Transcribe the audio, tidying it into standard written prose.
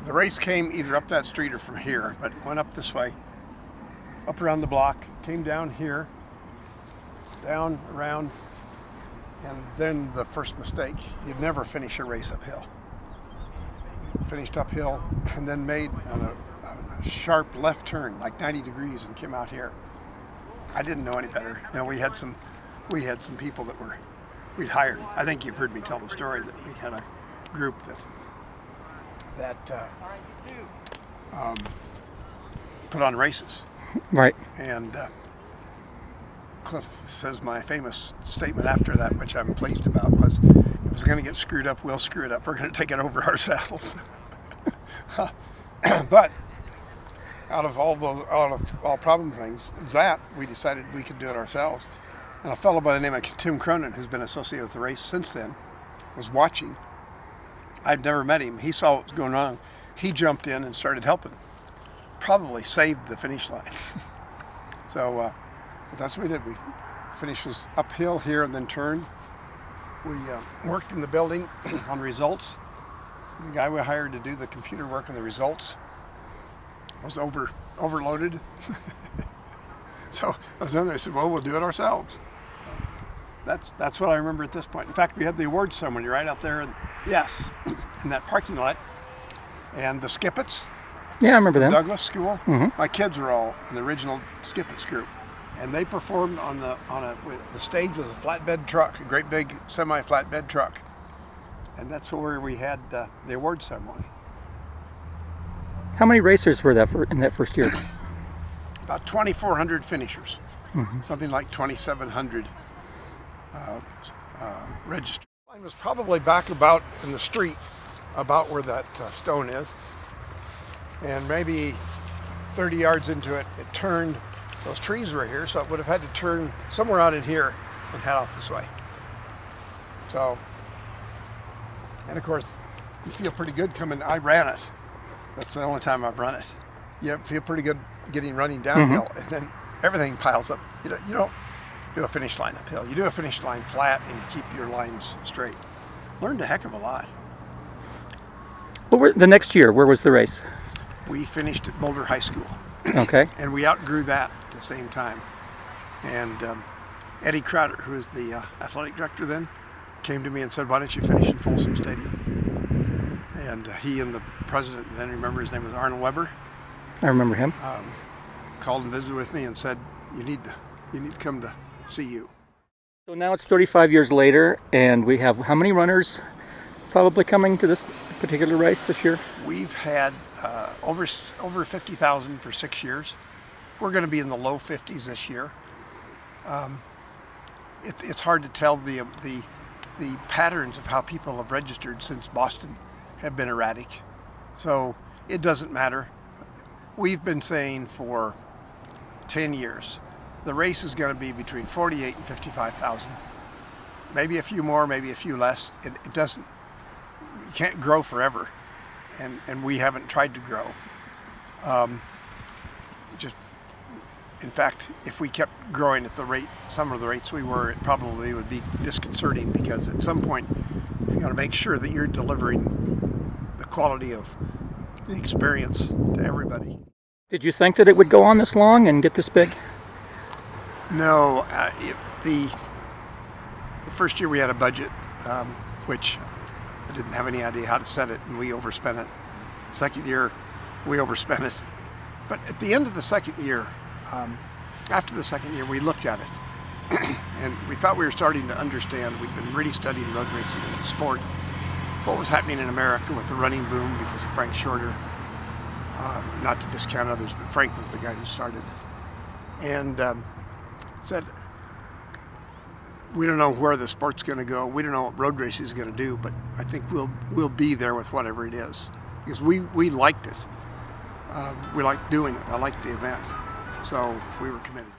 The race came either up that street or from here, but went up this way, up around the block, came down here, down, around, and then the first mistake. You'd never finish a race uphill. Finished uphill and then made a sharp left turn, like 90 degrees, and came out here. I didn't know any better. You know, we had some people that we'd hired. I think you've heard me tell the story that we had a group that put on races. Right. And Cliff says my famous statement after that, which I'm pleased about, was, if it's going to get screwed up, we'll screw it up. We're going to take it over ourselves. But out of all problem things, we decided we could do it ourselves. And a fellow by the name of Tim Cronin, who's been associated with the race since then, was watching. I'd never met him. He saw what was going on. He jumped in and started helping. Probably saved the finish line. So that's what we did. We finished was uphill here and then turned. We worked in the building on results. The guy we hired to do the computer work on the results was overloaded. So I said, well, we'll do it ourselves. That's what I remember at this point. In fact, we had the awards ceremony right out there, in that parking lot. And the Skippets. Yeah, I remember them. Douglas School. Mm-hmm. My kids were all in the original Skippets group, and they performed the stage was a flatbed truck, a great big semi-flatbed truck, and that's where we had the awards ceremony. How many racers were there in that first year? About 2,400 finishers, Mm-hmm. something like 2,700 registered. Mine was probably back about in the street, about where that stone is, and maybe 30 yards into it, it turned. Those trees were here, so it would have had to turn somewhere out in here and head out this way. So, and of course, you feel pretty good coming. I ran it. That's the only time I've run it. You feel pretty good running downhill, Mm-hmm. and then everything piles up. You don't do a finish line uphill. You do a finish line flat, and you keep your lines straight. Learned a heck of a lot. The next year, where was the race? We finished at Boulder High School. Okay. And we outgrew that at the same time. And Eddie Crowder, who was the athletic director then, came to me and said, why don't you finish in Folsom Stadium? And he and the president then, remember his name was Arnold Weber, I remember him. called and visited with me and said, you need to come to CU. So now it's 35 years later, and we have how many runners probably coming to this particular race this year? We've had over 50,000 for 6 years. We're going to be in the low 50s this year. It's hard to tell the patterns of how people have registered since Boston have been erratic. So it doesn't matter. We've been saying for 10 years, the race is going to be between 48 and 55,000. Maybe a few more, maybe a few less. It doesn't, you can't grow forever. And we haven't tried to grow. In fact, if we kept growing at some of the rates we were, it probably would be disconcerting, because at some point, you got to make sure that you're delivering the quality of the experience to everybody. Did you think that it would go on this long and get this big? No, the first year we had a budget, which I didn't have any idea how to set it, and we overspent it. Second year, we overspent it. But at the end of the second year, after the second year, we looked at it, and we thought we were starting to understand. We'd been really studying road racing and the sport, what was happening in America with the running boom because of Frank Shorter. Not to discount others, but Frank was the guy who started it. And said, we don't know where the sport's going to go. We don't know what road racing is going to do, but I think we'll be there with whatever it is, because we liked it. We liked doing it. I liked the event, so we were committed.